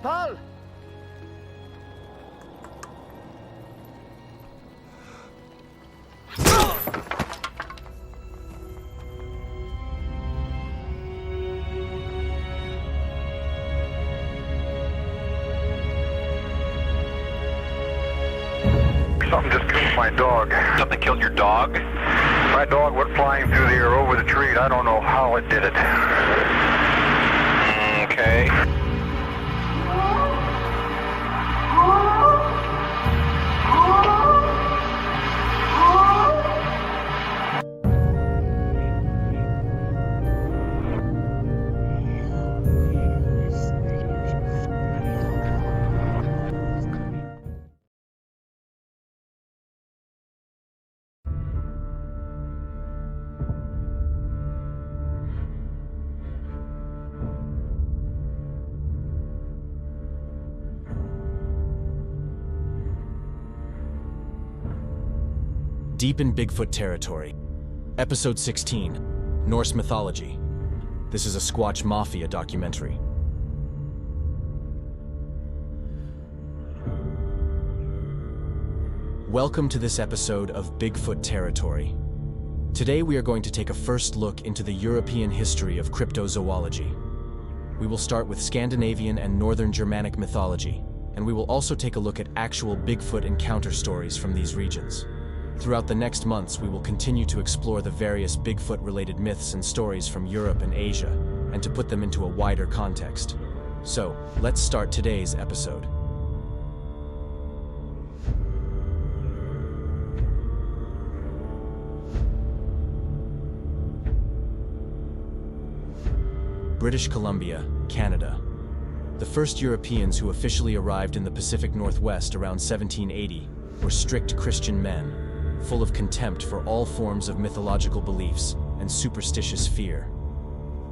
Paul! Something just killed my dog. Something killed your dog? My dog went flying through the air over the tree, and I don't know how it did it. Okay. Deep in Bigfoot territory. Episode 16, Norse Mythology. This is a Squatch Mafia documentary. Welcome to this episode of Bigfoot territory. Today we are going to take a first look into the European history of cryptozoology. We will start with Scandinavian and Northern Germanic mythology, and we will also take a look at actual Bigfoot encounter stories from these regions. Throughout the next months, we will continue to explore the various Bigfoot-related myths and stories from Europe and Asia, and to put them into a wider context. So, let's start today's episode. British Columbia, Canada. The first Europeans who officially arrived in the Pacific Northwest around 1780 were strict Christian men, full of contempt for all forms of mythological beliefs and superstitious fear.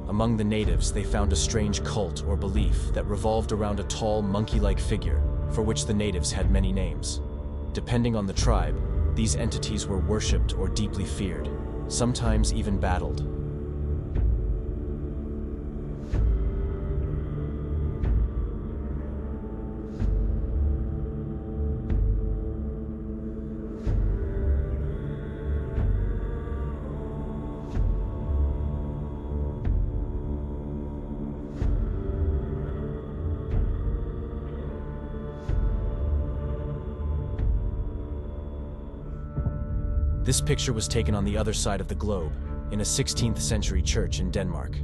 Among the natives, they found a strange cult or belief that revolved around a tall, monkey-like figure, for which the natives had many names. Depending on the tribe, these entities were worshipped or deeply feared, sometimes even battled. This picture was taken on the other side of the globe, in a 16th century church in Denmark.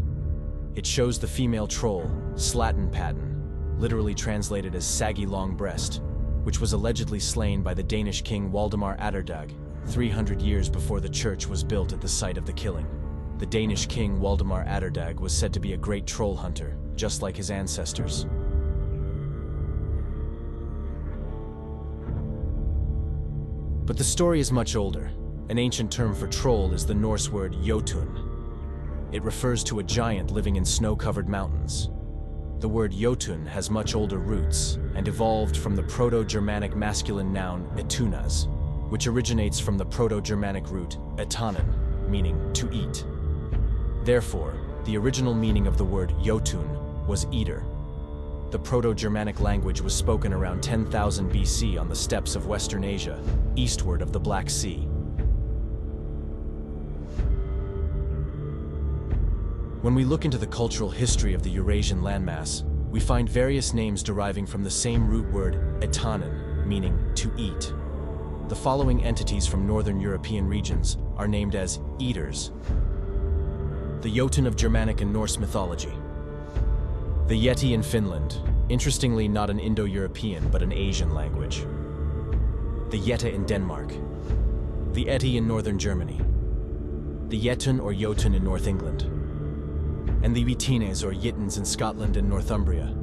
It shows the female troll, Slattenpatten, literally translated as saggy long breast, which was allegedly slain by the Danish king Waldemar Atterdag, 300 years before the church was built at the site of the killing. The Danish king Waldemar Atterdag was said to be a great troll hunter, just like his ancestors. But the story is much older. An ancient term for troll is the Norse word Jotun. It refers to a giant living in snow-covered mountains. The word Jotun has much older roots and evolved from the Proto-Germanic masculine noun etunas, which originates from the Proto-Germanic root etanen, meaning to eat. Therefore, the original meaning of the word Jotun was eater. The Proto-Germanic language was spoken around 10,000 BC on the steppes of Western Asia, eastward of the Black Sea. When we look into the cultural history of the Eurasian landmass, we find various names deriving from the same root word etanen, meaning to eat. The following entities from Northern European regions are named as eaters. The Jotun of Germanic and Norse mythology. The Yeti in Finland, interestingly not an Indo-European but an Asian language. The Yeti in Denmark. The Yeti in Northern Germany. The Yetun or Jotun in North England. And the Ytines or Yitins in Scotland and Northumbria.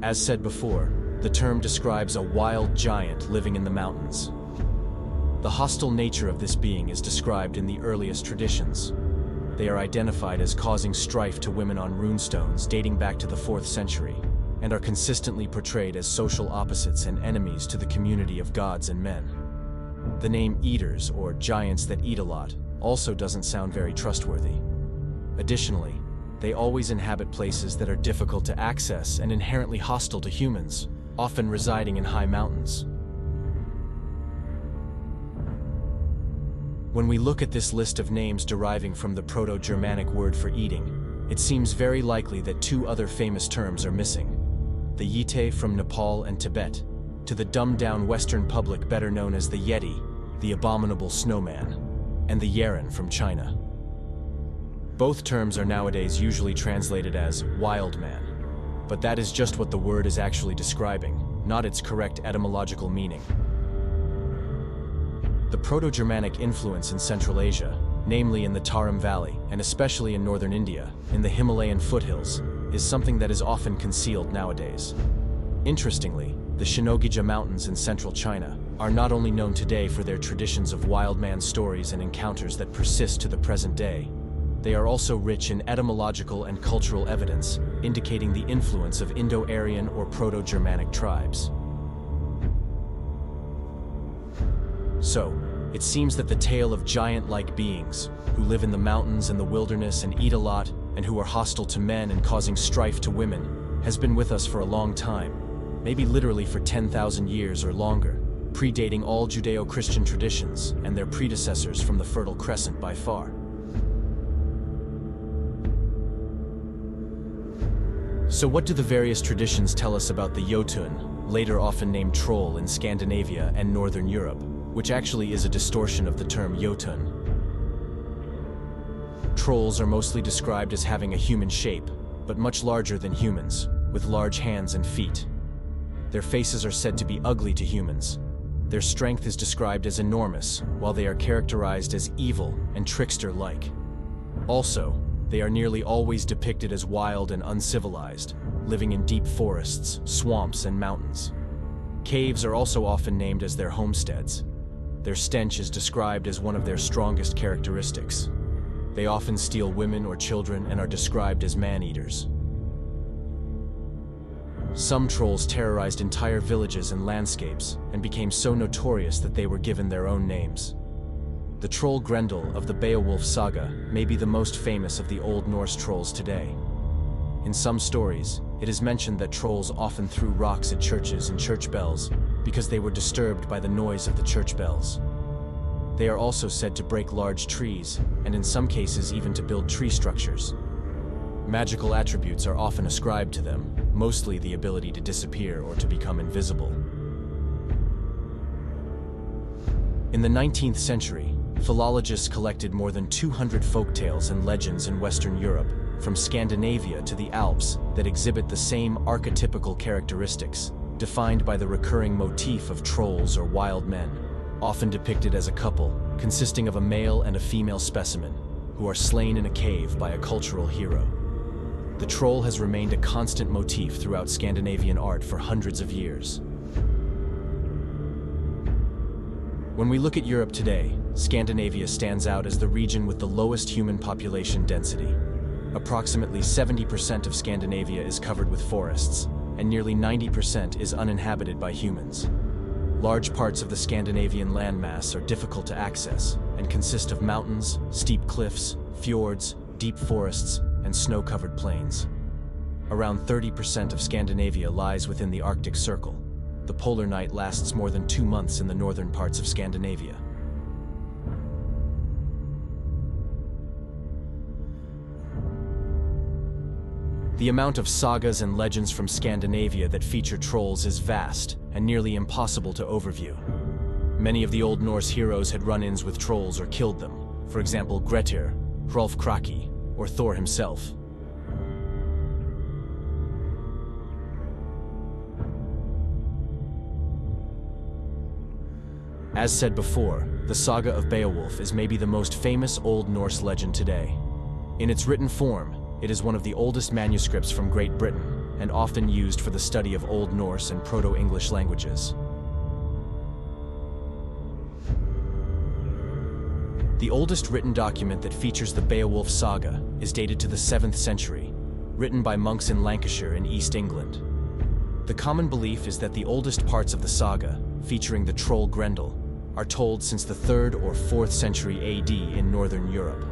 As said before, the term describes a wild giant living in the mountains. The hostile nature of this being is described in the earliest traditions. They are identified as causing strife to women on runestones dating back to the 4th century, and are consistently portrayed as social opposites and enemies to the community of gods and men. The name eaters, or giants that eat a lot, also doesn't sound very trustworthy. Additionally, They always inhabit places that are difficult to access and inherently hostile to humans, often residing in high mountains. When we look at this list of names deriving from the Proto-Germanic word for eating, it seems very likely that two other famous terms are missing: the Yeti from Nepal and Tibet, to the dumbed-down Western public better known as the Yeti, the abominable snowman, and the Yeren from China. Both terms are nowadays usually translated as wild man, but that is just what the word is actually describing, not its correct etymological meaning. The Proto-Germanic influence in Central Asia, namely in the Tarim Valley and especially in northern India, in the Himalayan foothills, is something that is often concealed nowadays. Interestingly, the Shinogija Mountains in central China are not only known today for their traditions of wild man stories and encounters that persist to the present day, they are also rich in etymological and cultural evidence, indicating the influence of Indo-Aryan or Proto-Germanic tribes. So, it seems that the tale of giant-like beings, who live in the mountains and the wilderness and eat a lot, and who are hostile to men and causing strife to women, has been with us for a long time, maybe literally for 10,000 years or longer, predating all Judeo-Christian traditions and their predecessors from the Fertile Crescent by far. So what do the various traditions tell us about the Jotun, later often named troll in Scandinavia and Northern Europe, which actually is a distortion of the term Jotun? Trolls are mostly described as having a human shape, but much larger than humans, with large hands and feet. Their faces are said to be ugly to humans. Their strength is described as enormous, while they are characterized as evil and trickster-like. Also, they are nearly always depicted as wild and uncivilized, living in deep forests, swamps, and mountains. Caves are also often named as their homesteads. Their stench is described as one of their strongest characteristics. They often steal women or children and are described as man-eaters. Some trolls terrorized entire villages and landscapes and became so notorious that they were given their own names. The troll Grendel of the Beowulf saga may be the most famous of the Old Norse trolls today. In some stories, it is mentioned that trolls often threw rocks at churches and church bells because they were disturbed by the noise of the church bells. They are also said to break large trees, and in some cases even to build tree structures. Magical attributes are often ascribed to them, mostly the ability to disappear or to become invisible. In the 19th century, philologists collected more than 200 folktales and legends in Western Europe, from Scandinavia to the Alps, that exhibit the same archetypical characteristics, defined by the recurring motif of trolls or wild men, often depicted as a couple, consisting of a male and a female specimen, who are slain in a cave by a cultural hero. The troll has remained a constant motif throughout Scandinavian art for hundreds of years. When we look at Europe today, Scandinavia stands out as the region with the lowest human population density. Approximately 70% of Scandinavia is covered with forests, and nearly 90% is uninhabited by humans. Large parts of the Scandinavian landmass are difficult to access and consist of mountains, steep cliffs, fjords, deep forests, and snow-covered plains. Around 30% of Scandinavia lies within the Arctic Circle. The polar night lasts more than 2 months in the northern parts of Scandinavia. The amount of sagas and legends from Scandinavia that feature trolls is vast and nearly impossible to overview. Many of the Old Norse heroes had run-ins with trolls or killed them, for example Grettir, Hrolf Kraki, or Thor himself. As said before, the saga of Beowulf is maybe the most famous Old Norse legend today. In its written form, it is one of the oldest manuscripts from Great Britain and often used for the study of Old Norse and Proto-English languages. The oldest written document that features the Beowulf saga is dated to the 7th century, written by monks in Lancashire in East England. The common belief is that the oldest parts of the saga, featuring the troll Grendel, are told since the 3rd or 4th century AD in Northern Europe.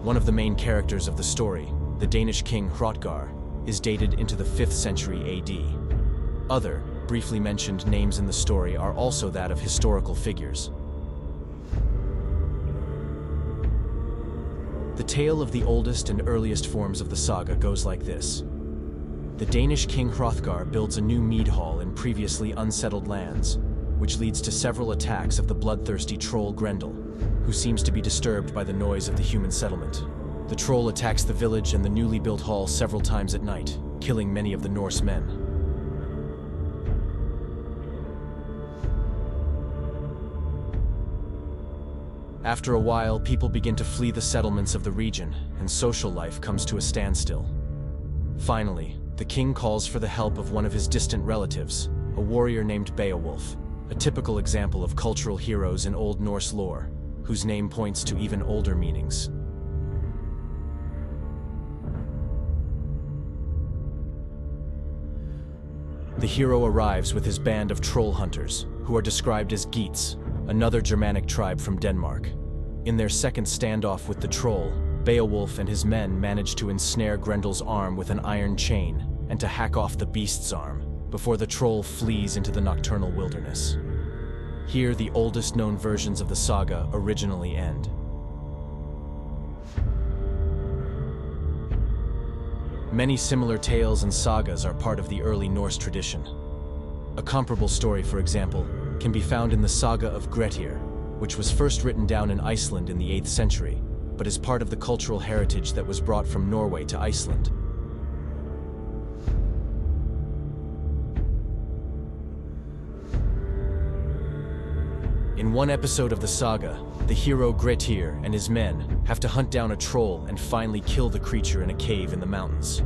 One of the main characters of the story, the Danish king Hrothgar, is dated into the 5th century AD. Other, briefly mentioned names in the story are also that of historical figures. The tale of the oldest and earliest forms of the saga goes like this. The Danish king Hrothgar builds a new mead hall in previously unsettled lands, which leads to several attacks of the bloodthirsty troll Grendel, who seems to be disturbed by the noise of the human settlement. The troll attacks the village and the newly built hall several times at night, killing many of the Norse men. After a while, people begin to flee the settlements of the region, and social life comes to a standstill. Finally, the king calls for the help of one of his distant relatives, a warrior named Beowulf, a typical example of cultural heroes in Old Norse lore, whose name points to even older meanings. The hero arrives with his band of troll hunters, who are described as Geats, another Germanic tribe from Denmark. In their second standoff with the troll, Beowulf and his men manage to ensnare Grendel's arm with an iron chain and to hack off the beast's arm before the troll flees into the nocturnal wilderness. Here, the oldest known versions of the saga originally end. Many similar tales and sagas are part of the early Norse tradition. A comparable story, for example, can be found in the saga of Grettir, which was first written down in Iceland in the 8th century, but is part of the cultural heritage that was brought from Norway to Iceland. In one episode of the saga, the hero Grettir and his men have to hunt down a troll and finally kill the creature in a cave in the mountains.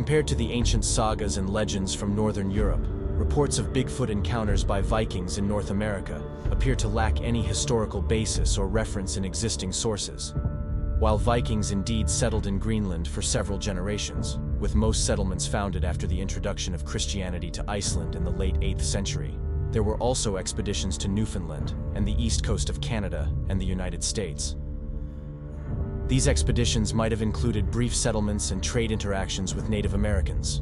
Compared to the ancient sagas and legends from Northern Europe, reports of Bigfoot encounters by Vikings in North America appear to lack any historical basis or reference in existing sources. While Vikings indeed settled in Greenland for several generations, with most settlements founded after the introduction of Christianity to Iceland in the late 8th century, there were also expeditions to Newfoundland and the east coast of Canada and the United States. These expeditions might have included brief settlements and trade interactions with Native Americans.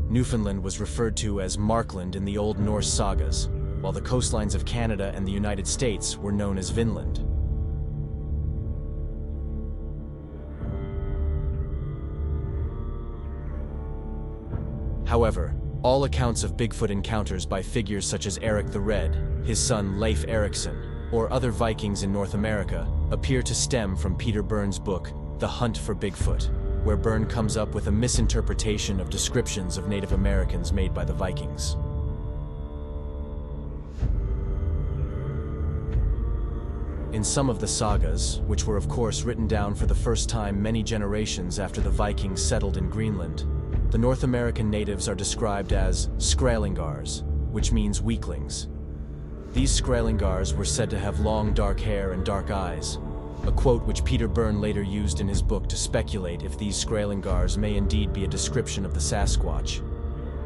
Newfoundland was referred to as Markland in the Old Norse sagas, while the coastlines of Canada and the United States were known as Vinland. However, all accounts of Bigfoot encounters by figures such as Eric the Red, his son Leif Erikson, or other Vikings in North America appear to stem from Peter Byrne's book, The Hunt for Bigfoot, where Byrne comes up with a misinterpretation of descriptions of Native Americans made by the Vikings. In some of the sagas, which were of course written down for the first time many generations after the Vikings settled in Greenland, the North American natives are described as Skrælingars, which means weaklings. These Skrælingars were said to have long dark hair and dark eyes, a quote which Peter Byrne later used in his book to speculate if these Skrælingars may indeed be a description of the Sasquatch.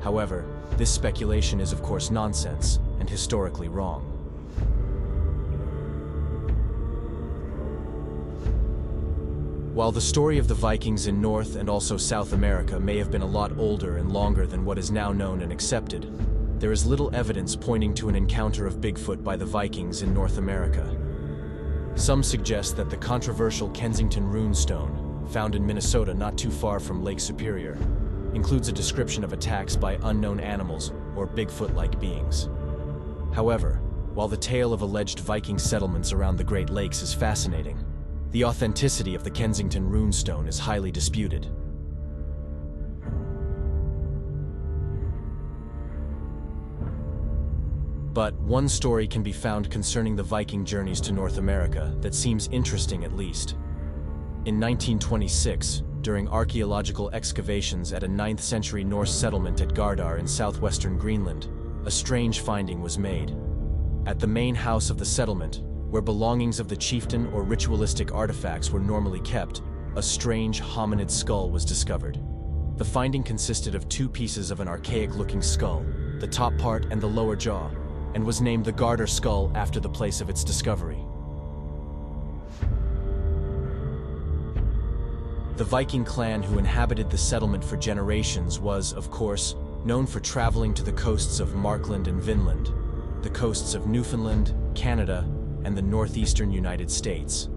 However, this speculation is of course nonsense and historically wrong. While the story of the Vikings in North and also South America may have been a lot older and longer than what is now known and accepted, there is little evidence pointing to an encounter of Bigfoot by the Vikings in North America. Some suggest that the controversial Kensington Rune Stone, found in Minnesota not too far from Lake Superior, includes a description of attacks by unknown animals or Bigfoot-like beings. However, while the tale of alleged Viking settlements around the Great Lakes is fascinating, the authenticity of the Kensington Rune Stone is highly disputed. But one story can be found concerning the Viking journeys to North America that seems interesting at least. In 1926, during archaeological excavations at a 9th century Norse settlement at Gardar in southwestern Greenland, a strange finding was made. At the main house of the settlement, where belongings of the chieftain or ritualistic artifacts were normally kept, a strange hominid skull was discovered. The finding consisted of two pieces of an archaic-looking skull, the top part and the lower jaw, and was named the Gardar skull after the place of its discovery. The Viking clan who inhabited the settlement for generations was, of course, known for traveling to the coasts of Markland and Vinland, the coasts of Newfoundland, Canada, and the northeastern United States.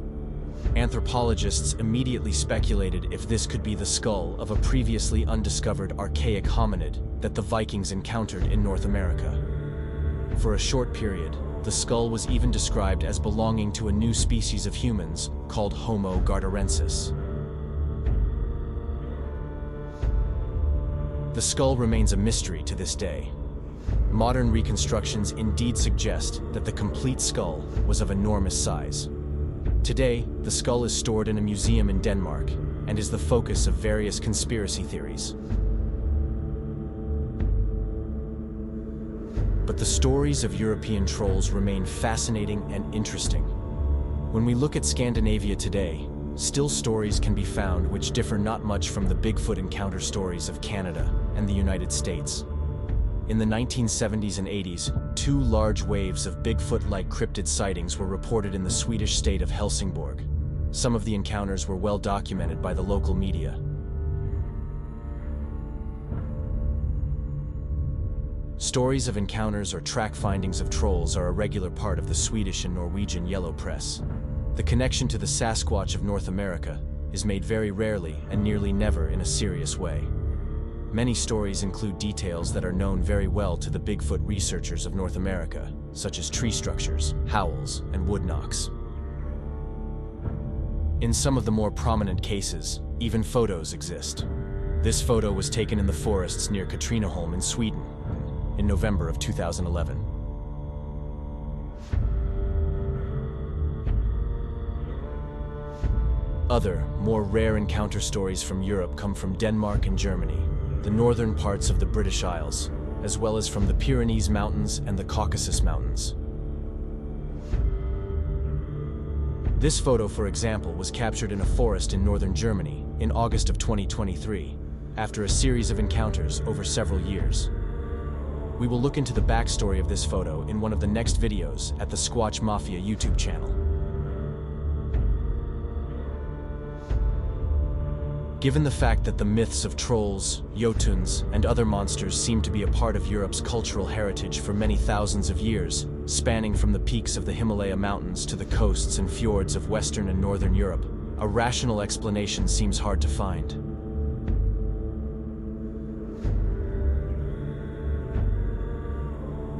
Anthropologists immediately speculated if this could be the skull of a previously undiscovered archaic hominid that the Vikings encountered in North America. For a short period, the skull was even described as belonging to a new species of humans called Homo gardarensis. The skull remains a mystery to this day. Modern reconstructions indeed suggest that the complete skull was of enormous size. Today, the skull is stored in a museum in Denmark and is the focus of various conspiracy theories. But the stories of European trolls remain fascinating and interesting. When we look at Scandinavia today, still stories can be found which differ not much from the Bigfoot encounter stories of Canada and the United States. In the 1970s and 80s, two large waves of Bigfoot-like cryptid sightings were reported in the Swedish state of Helsingborg. Some of the encounters were well documented by the local media. Stories of encounters or track findings of trolls are a regular part of the Swedish and Norwegian yellow press. The connection to the Sasquatch of North America is made very rarely and nearly never in a serious way. Many stories include details that are known very well to the Bigfoot researchers of North America, such as tree structures, howls, and wood knocks. In some of the more prominent cases, even photos exist. This photo was taken in the forests near Katrineholm in Sweden in November of 2011. Other, more rare encounter stories from Europe come from Denmark and Germany, the northern parts of the British Isles, as well as from the Pyrenees Mountains and the Caucasus Mountains. This photo, for example, was captured in a forest in northern Germany in August of 2023, after a series of encounters over several years. We will look into the backstory of this photo in one of the next videos at the Squatch Mafia YouTube channel. Given the fact that the myths of trolls, Jotuns, and other monsters seem to be a part of Europe's cultural heritage for many thousands of years, spanning from the peaks of the Himalaya mountains to the coasts and fjords of Western and Northern Europe, a rational explanation seems hard to find.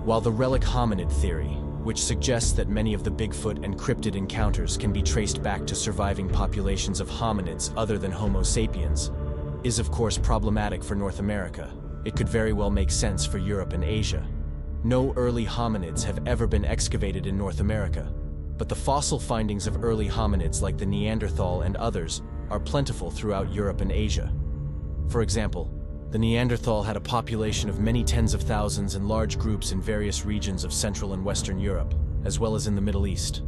While the relic hominid theory, which suggests that many of the Bigfoot and cryptid encounters can be traced back to surviving populations of hominids other than Homo sapiens, is of course problematic for North America, it could very well make sense for Europe and Asia. No early hominids have ever been excavated in North America, but the fossil findings of early hominids like the Neanderthal and others are plentiful throughout Europe and Asia. For example, the Neanderthal had a population of many tens of thousands in large groups in various regions of Central and Western Europe, as well as in the Middle East.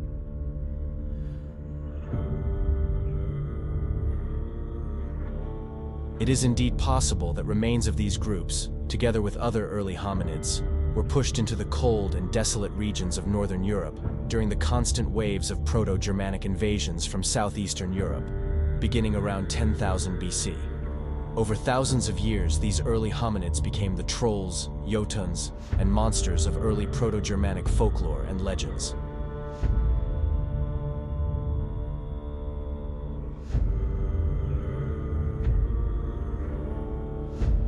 It is indeed possible that remains of these groups, together with other early hominids, were pushed into the cold and desolate regions of Northern Europe during the constant waves of Proto-Germanic invasions from southeastern Europe, beginning around 10,000 BC. Over thousands of years, these early hominids became the trolls, Jotuns, and monsters of early Proto-Germanic folklore and legends.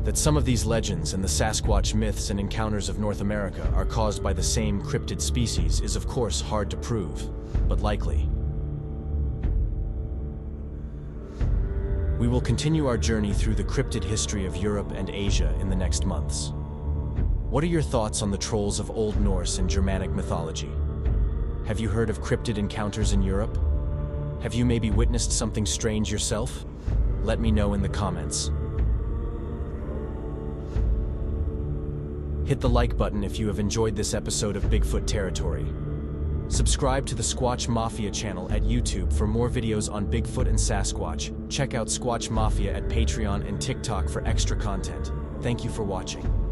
That some of these legends and the Sasquatch myths and encounters of North America are caused by the same cryptid species is of course hard to prove, but likely. We will continue our journey through the cryptid history of Europe and Asia in the next months. What are your thoughts on the trolls of Old Norse and Germanic mythology? Have you heard of cryptid encounters in Europe? Have you maybe witnessed something strange yourself? Let me know in the comments. Hit the like button if you have enjoyed this episode of Bigfoot Territory. Subscribe to the Squatch Mafia channel at YouTube for more videos on Bigfoot and Sasquatch. Check out Squatch Mafia at Patreon and TikTok for extra content. Thank you for watching.